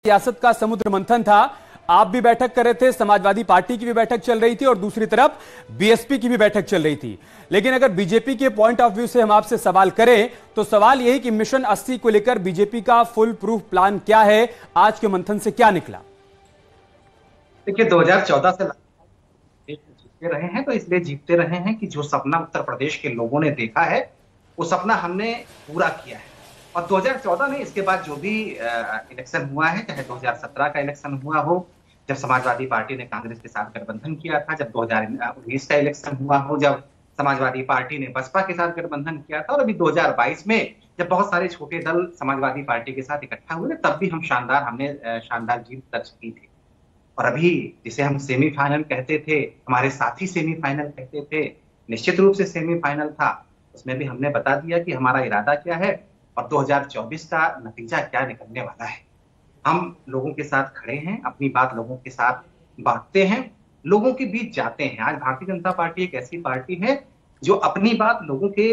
सियासत का समुद्र मंथन था। आप भी बैठक कर रहे थे, समाजवादी पार्टी की भी बैठक चल रही थी और दूसरी तरफ बीएसपी की भी बैठक चल रही थी। लेकिन अगर बीजेपी के पॉइंट ऑफ व्यू से हम आपसे सवाल करें तो सवाल यही कि मिशन 80 को लेकर बीजेपी का फुल प्रूफ प्लान क्या है, आज के मंथन से क्या निकला? देखिए 2014 से जीतते रहे हैं, तो इसलिए जीतते रहे हैं कि जो सपना उत्तर प्रदेश के लोगों ने देखा है वो सपना हमने पूरा किया है। और 2014 में इसके बाद जो भी इलेक्शन हुआ है, चाहे 2017 का इलेक्शन हुआ हो जब समाजवादी पार्टी ने कांग्रेस के साथ गठबंधन किया था, जब 2019 का इलेक्शन हुआ हो जब समाजवादी पार्टी ने बसपा के साथ गठबंधन किया था, और अभी 2022 में जब बहुत सारे छोटे दल समाजवादी पार्टी के साथ इकट्ठा हुए तब भी हमने शानदार जीत दर्ज की थी। और अभी जिसे हम सेमीफाइनल कहते थे, हमारे साथी सेमीफाइनल कहते थे, निश्चित रूप से सेमीफाइनल था, उसमें भी हमने बता दिया कि हमारा इरादा क्या है और 2024 का नतीजा क्या निकलने वाला है। हम लोगों के साथ खड़े हैं, अपनी बात लोगों के साथ बांटते हैं, लोगों के बीच जाते हैं। आज भारतीय जनता पार्टी एक ऐसी पार्टी है जो अपनी बात लोगों के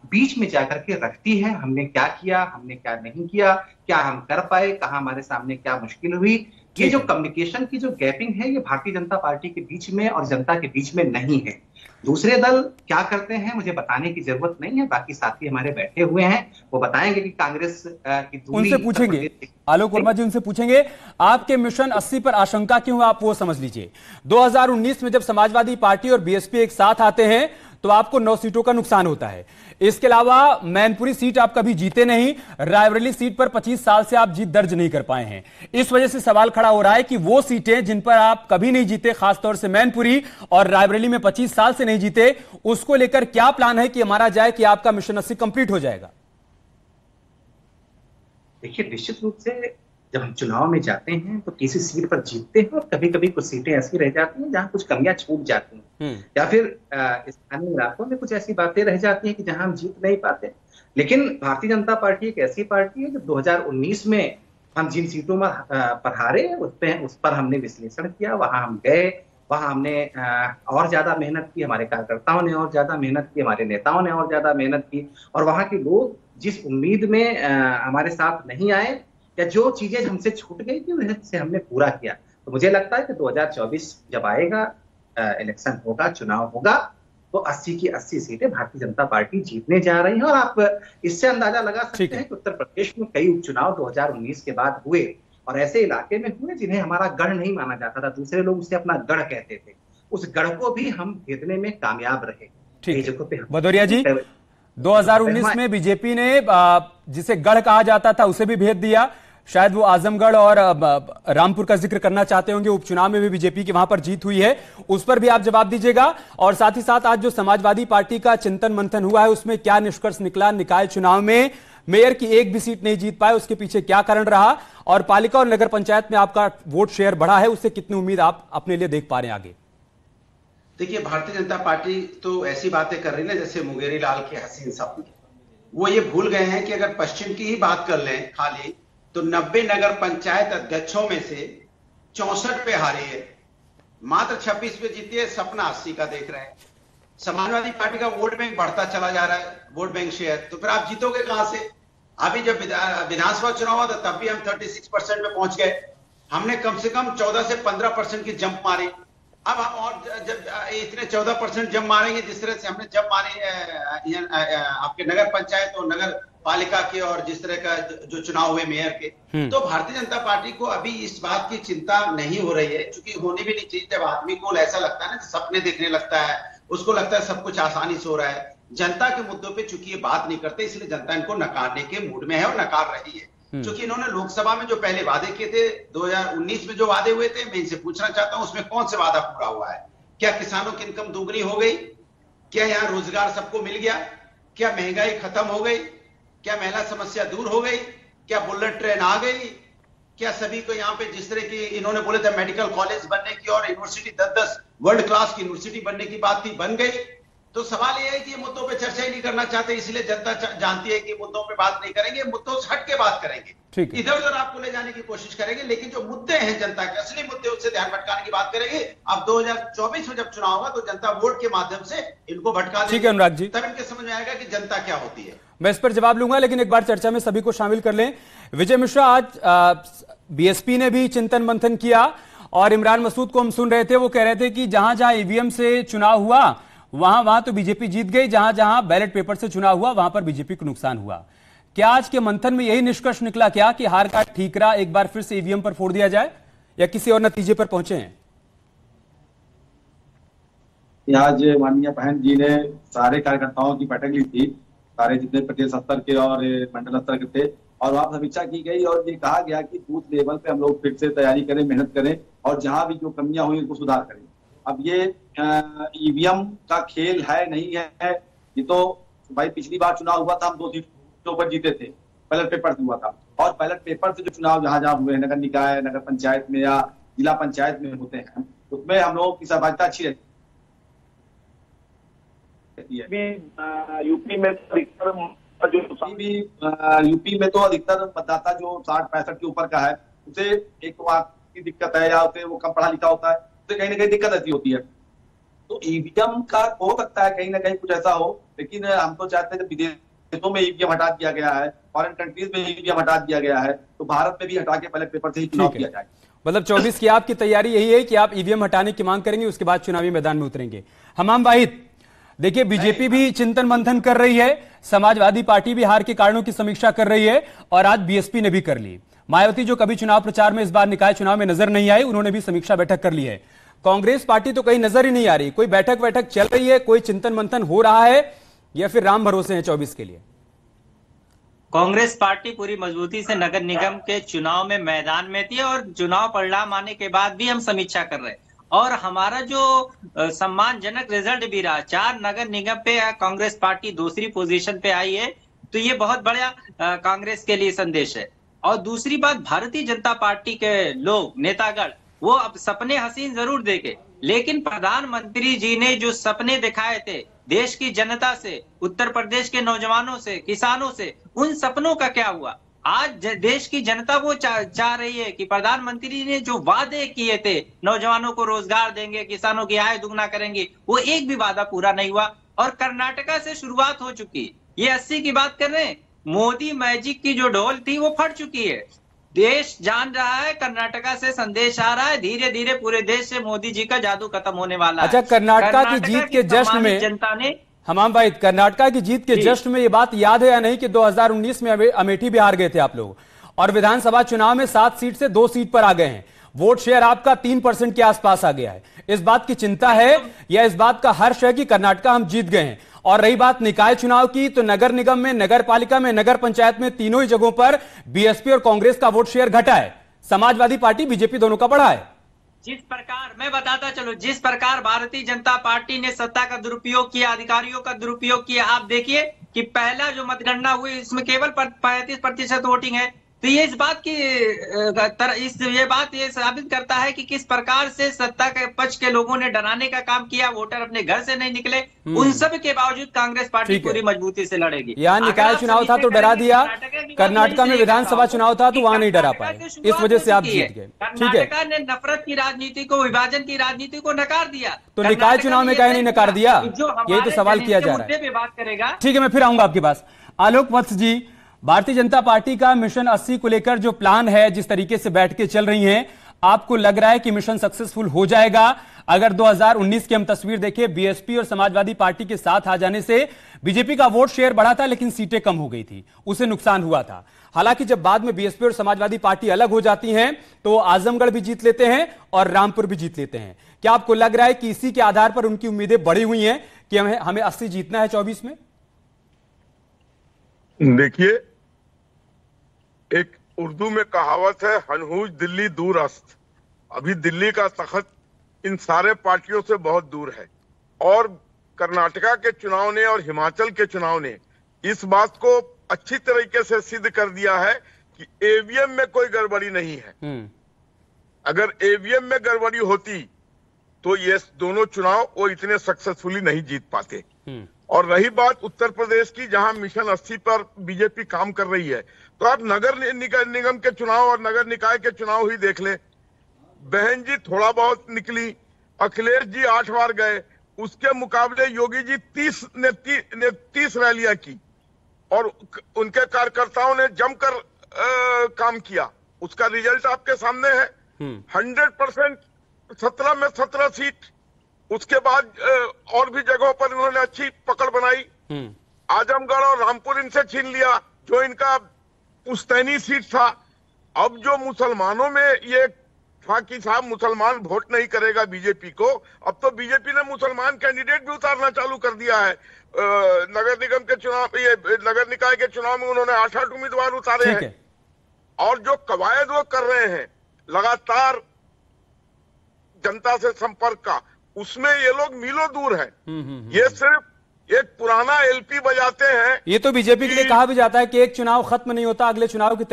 बीच में जाकर के रखती है। हमने क्या किया, हमने क्या नहीं किया, क्या हम कर पाए, कहां हमारे सामने क्या मुश्किल हुई। ये जो कम्युनिकेशन की जो गैपिंग है, ये भारतीय जनता पार्टी के बीच में और जनता के बीच में नहीं है। दूसरे दल क्या करते हैं मुझे बताने की जरूरत नहीं है, बाकी साथी हमारे बैठे हुए हैं, वो बताएंगे कि कांग्रेस की दूरी। उनसे पूछेंगे, आलोक वर्मा जी उनसे पूछेंगे आपके मिशन 80 पर आशंका क्यों, आप वो समझ लीजिए। 2019 में जब समाजवादी पार्टी और बीएसपी एक साथ आते हैं तो आपको 9 सीटों का नुकसान होता है। इसके अलावा मैनपुरी सीट आप कभी जीते नहीं, रायबरेली सीट पर 25 साल से आप जीत दर्ज नहीं कर पाए हैं। इस वजह से सवाल खड़ा हो रहा है कि वो सीटें जिन पर आप कभी नहीं जीते, खासतौर से मैनपुरी और रायबरेली में 25 साल से नहीं जीते, उसको लेकर क्या प्लान है कि हमारा जाए कि आपका मिशन 80 कंप्लीट हो जाएगा? देखिए निश्चित रूप से जब हम चुनाव में जाते हैं तो किसी सीट पर जीतते हैं और कभी कभी कुछ सीटें ऐसी रह जाती हैं जहां कुछ कमियां छूट जाती हैं, या फिर स्थानीय इलाकों में कुछ ऐसी बातें रह जाती हैं कि जहां हम जीत नहीं पाते। लेकिन भारतीय जनता पार्टी एक ऐसी पार्टी है जो 2019 में हम जिन सीटों पर हारे उस पर हमने विश्लेषण किया, वहां हम गए, वहां हमने और ज्यादा मेहनत की, हमारे कार्यकर्ताओं ने और ज्यादा मेहनत की, हमारे नेताओं ने और ज्यादा मेहनत की, और वहां के लोग जिस उम्मीद में हमारे साथ नहीं आए या जो चीजें हमसे छूट गई थी उसे हमने पूरा किया। तो मुझे लगता है कि 2024 जब आएगा, इलेक्शन होगा, चुनाव होगा, तो 80 की 80 सीटें भारतीय जनता पार्टी जीतने जा रही है। और आप इससे अंदाजा लगा सकते हैं कि उत्तर प्रदेश में कई उपचुनाव 2019 के बाद हुए और ऐसे इलाके में हुए जिन्हें हमारा गढ़ नहीं माना जाता था, दूसरे लोग उसे अपना गढ़ कहते थे, उस गढ़ को भी हम भेदने में कामयाब रहे। ठीक है भदौरिया जी, 2019 में बीजेपी ने जिसे गढ़ कहा जाता था उसे भी भेद दिया। शायद वो आजमगढ़ और रामपुर का जिक्र करना चाहते होंगे, उपचुनाव में भी बीजेपी की वहां पर जीत हुई है, उस पर भी आप जवाब दीजिएगा। और साथ ही साथ आज जो समाजवादी पार्टी का चिंतन मंथन हुआ है उसमें क्या निष्कर्ष निकला, निकाय चुनाव में मेयर की एक भी सीट नहीं जीत पाए, उसके पीछे क्या कारण रहा, और पालिका और नगर पंचायत में आपका वोट शेयर बढ़ा है, उससे कितनी उम्मीद आप अपने लिए देख पा रहे हैं आगे? देखिए भारतीय जनता पार्टी तो ऐसी बातें कर रही है जैसे मुंगेरी लाल के हसीन सपने। वो ये भूल गए हैं कि अगर पश्चिम की ही बात कर लें खाली, तो 90 नगर पंचायत अध्यक्षों में से 64 पे हारी है, मात्र 26 पे जीती है, सपना 80 का देख रहे हैं। समाजवादी पार्टी का वोट बैंक बढ़ता चला जा रहा है, वोट बैंक शेयर, तो फिर आप जीतोगे कहां से? अभी जब विधानसभा चुनाव हुआ तब भी हम 36% पे पहुंच गए, हमने कम से कम 14 से 15% की जंप मारी। अब हम और जब इतने 14% जंप मारेंगे जिस तरह से हमने जंप मारी आपके नगर पंचायत और नगर पालिका के और जिस तरह का जो चुनाव हुए मेयर के, तो भारतीय जनता पार्टी को अभी इस बात की चिंता नहीं हो रही है, क्योंकि होनी भी नहीं चाहिए। जब आदमी को ऐसा लगता है ना, सपने देखने लगता है, उसको लगता है सब कुछ आसानी से हो रहा है। जनता के मुद्दों पे चूंकि ये बात नहीं करते, इसलिए जनता इनको नकारने के मूड में है और नकार रही है। क्योंकि इन्होंने लोकसभा में जो पहले वादे किए थे, 2019 में जो वादे हुए थे, मैं इनसे पूछना चाहता हूं उसमें कौन से वादा पूरा हुआ है? क्या किसानों की इनकम दोगुनी हो गई? क्या यहाँ रोजगार सबको मिल गया? क्या महंगाई खत्म हो गई? क्या महिला समस्या दूर हो गई? क्या बुलेट ट्रेन आ गई? क्या सभी को यहाँ पे जिस तरह की इन्होंने बोले थे मेडिकल कॉलेज बनने की और यूनिवर्सिटी 10-10 वर्ल्ड क्लास की यूनिवर्सिटी बनने की बात थी, बन गई? तो सवाल यह है कि ये मुद्दों पे चर्चा ही नहीं करना चाहते, इसलिए जनता जानती है कि मुद्दों पे बात नहीं करेंगे, मुद्दों से हट के बात करेंगे, इधर उधर आपको ले जाने की कोशिश करेंगे, लेकिन जो मुद्दे हैं जनता के असली मुद्दे उससे ध्यान भटकाने की बात करेंगे। अब 2024 में जब चुनाव होगा तो जनता वोट के माध्यम से इनको भटका देगी। ठीक है अनुराग जी, तब इनके समझ में आएगा कि जनता क्या होती है। मैं इस पर जवाब लूंगा, लेकिन एक बार चर्चा में सभी को शामिल कर लें। विजय मिश्रा, आज बीएसपी ने भी चिंतन मंथन किया और इमरान मसूद को हम सुन रहे थे, वो कह रहे थे कि जहां जहां ईवीएम से चुनाव हुआ वहां वहां तो बीजेपी जीत गई, जहां जहां बैलेट पेपर से चुनाव हुआ वहां पर बीजेपी को नुकसान हुआ। क्या आज के मंथन में यही निष्कर्ष निकला क्या कि हार का ठीकरा एक बार फिर से ईवीएम पर फोड़ दिया जाए, या किसी और नतीजे पर पहुंचे हैं? आज माननीय बहन जी ने सारे कार्यकर्ताओं की बैठक ली थी, सारे जितने प्रदेश स्तर के और मंडल स्तर के थे, और वहां समीक्षा की गई और ये कहा गया कि बूथ लेवल पे हम लोग फिर से तैयारी करें, मेहनत करें और जहां भी जो कमियां हुई उनको सुधार करें। अब ये ईवीएम का खेल है नहीं है, ये तो भाई पिछली बार चुनाव हुआ था, हम 2 सीटों पर जीते थे, बैलेट पेपर से हुआ था, और बैलेट पेपर से जो चुनाव जहां जहां हुए नगर निकाय, नगर पंचायत में या जिला पंचायत में होते हैं, उसमें हम लोगों की सहभागिता अच्छी रहती है। यूपी में तो अधिकतर मतदाता जो 60-65 के ऊपर का है, उसे एक तो आंख की दिक्कत है या उसे वो कम पढ़ा लिखा होता है, उसे कहीं ना कहीं दिक्कत ऐसी होती है। तो ईवीएम का हो सकता है कहीं ना कहीं कुछ ऐसा हो, लेकिन हम तो चाहते हैं विदेशों में ईवीएम हटा दिया गया है, फॉरेन कंट्रीज में ईवीएम हटा दिया गया है, तो भारत में भी हटा के बैलेट पेपर से ही चुनाव किया जाए। मतलब 24 की आपकी तैयारी यही है कि आप ईवीएम हटाने की मांग करेंगे, उसके बाद चुनावी मैदान में उतरेंगे। हमाम वाहिद, देखिए बीजेपी भी चिंतन मंथन कर रही है, समाजवादी पार्टी भी हार के कारणों की समीक्षा कर रही है और आज बीएसपी ने भी कर ली। मायावती जो कभी चुनाव प्रचार में इस बार निकाय चुनाव में नजर नहीं आई, उन्होंने भी समीक्षा बैठक कर ली है। कांग्रेस पार्टी तो कहीं नजर ही नहीं आ रही, कोई बैठक चल रही है, कोई चिंतन मंथन हो रहा है, या फिर राम भरोसे हैं 24 के लिए? कांग्रेस पार्टी पूरी मजबूती से नगर निगम के चुनाव में मैदान में थी और चुनाव परिणाम आने के बाद भी हम समीक्षा कर रहे हैं और हमारा जो सम्मानजनक रिजल्ट भी रहा, 4 नगर निगम पे कांग्रेस पार्टी दूसरी पोजीशन पे आई है, तो ये बहुत बड़ा कांग्रेस के लिए संदेश है। और दूसरी बात, भारतीय जनता पार्टी के लोग, नेतागण, वो अब सपने हसीन जरूर देखे, लेकिन प्रधानमंत्री जी ने जो सपने दिखाए थे देश की जनता से, उत्तर प्रदेश के नौजवानों से, किसानों से, उन सपनों का क्या हुआ? आज देश की जनता वो चाह रही है कि प्रधानमंत्री ने जो वादे किए थे, नौजवानों को रोजगार देंगे, किसानों की आय दुगना करेंगे, वो एक भी वादा पूरा नहीं हुआ। और कर्नाटका से शुरुआत हो चुकी, ये 80 की बात कर रहे हैं, मोदी मैजिक की जो ढोल थी वो फट चुकी है। देश जान रहा है, कर्नाटका से संदेश आ रहा है, धीरे धीरे पूरे देश से मोदी जी का जादू खत्म होने वाला है। अच्छा, कर्नाटका की जीत के जश्न में जनता ने, हमाम भाई, कर्नाटका की जीत के जश्न में ये बात याद है या नहीं कि 2019 में अमेठी भी हार गए थे आप लोग, और विधानसभा चुनाव में 7 सीट से 2 सीट पर आ गए हैं, वोट शेयर आपका 3% के आसपास आ गया है। इस बात की चिंता है या इस बात का हर्ष है कि कर्नाटका हम जीत गए हैं? और रही बात निकाय चुनाव की, तो नगर निगम में, नगर पालिका में, नगर पंचायत में, तीनों ही जगहों पर बीएसपी और कांग्रेस का वोट शेयर घटा है, समाजवादी पार्टी, बीजेपी दोनों का बढ़ा है। जिस प्रकार, मैं बताता चलो, जिस प्रकार भारतीय जनता पार्टी ने सत्ता का दुरुपयोग किया, अधिकारियों का दुरुपयोग किया, आप देखिए कि पहला जो मतगणना हुई इसमें केवल 35% वोटिंग है। तो ये इस बात की ये बात ये साबित करता है कि किस प्रकार से सत्ता के पक्ष के लोगों ने डराने का काम किया, वोटर अपने घर से नहीं निकले, उन सब के बावजूद कांग्रेस पार्टी पूरी मजबूती से लड़ेगी। यहाँ निकाय चुनाव था तो डरा दिया, कर्नाटका में विधानसभा चुनाव था तो वहां नहीं डरा पाए, इस वजह से आप जीत गए। ठीक है, कर्नाटका ने नफरत की राजनीति को, विभाजन की राजनीति को नकार दिया, तो निकाय चुनाव में कहीं नहीं नकार दिया, यही तो सवाल किया जा रहा है। बात करेगा, ठीक है, मैं फिर आऊंगा आपके पास। आलोक वत्स जी, भारतीय जनता पार्टी का मिशन 80 को लेकर जो प्लान है, जिस तरीके से बैठ के चल रही हैं, आपको लग रहा है कि मिशन सक्सेसफुल हो जाएगा? अगर 2019 की हम तस्वीर देखें, बीएसपी और समाजवादी पार्टी के साथ आ जाने से बीजेपी का वोट शेयर बढ़ा था, लेकिन सीटें कम हो गई थी, उसे नुकसान हुआ था। हालांकि जब बाद में बीएसपी और समाजवादी पार्टी अलग हो जाती हैं तो आजमगढ़ भी जीत लेते हैं और रामपुर भी जीत लेते हैं। क्या आपको लग रहा है कि इसी के आधार पर उनकी उम्मीदें बढ़ी हुई हैं कि हमें 80 जीतना है 24 में? देखिए, एक उर्दू में कहावत है, हनहूज दिल्ली दूर अस्त। अभी दिल्ली का तख्त इन सारे पार्टियों से बहुत दूर है, और कर्नाटका के चुनाव ने और हिमाचल के चुनाव ने इस बात को अच्छी तरीके से सिद्ध कर दिया है कि ईवीएम में कोई गड़बड़ी नहीं है। अगर ईवीएम में गड़बड़ी होती तो ये दोनों चुनाव वो इतने सक्सेसफुली नहीं जीत पाते। और रही बात उत्तर प्रदेश की, जहां मिशन 80 पर बीजेपी काम कर रही है, तो आप नगर निगम के चुनाव और नगर निकाय के चुनाव ही देख लें। बहन जी थोड़ा बहुत निकली, अखिलेश जी 8 बार गए, उसके मुकाबले योगी जी 30 रैलियां की और उनके कार्यकर्ताओं ने जमकर काम किया। उसका रिजल्ट आपके सामने है। 100% 17 में 17 सीट। उसके बाद और भी जगहों पर इन्होंने अच्छी पकड़ बनाई। आजमगढ़ और रामपुर इनसे छीन लिया, जो इनका पुश्तैनी सीट था। अब जो मुसलमानों में ये था कि साहब मुसलमान वोट नहीं करेगा बीजेपी को, अब तो बीजेपी ने मुसलमान कैंडिडेट भी उतारना चालू कर दिया है। नगर निगम के चुनाव, ये नगर निकाय के चुनाव में उन्होंने 8 उम्मीदवार उतारे हैं। और जो कवायद वो कर रहे हैं लगातार जनता से संपर्क का, उसमें ये लोग मीलों दूर हैं। ये सिर्फ एक पुराना एलपी बजाते हैं। ये तो बीजेपी के लिए कहा भी जाता है कि एक चुनाव खत्म नहीं होता, अगले चुनाव की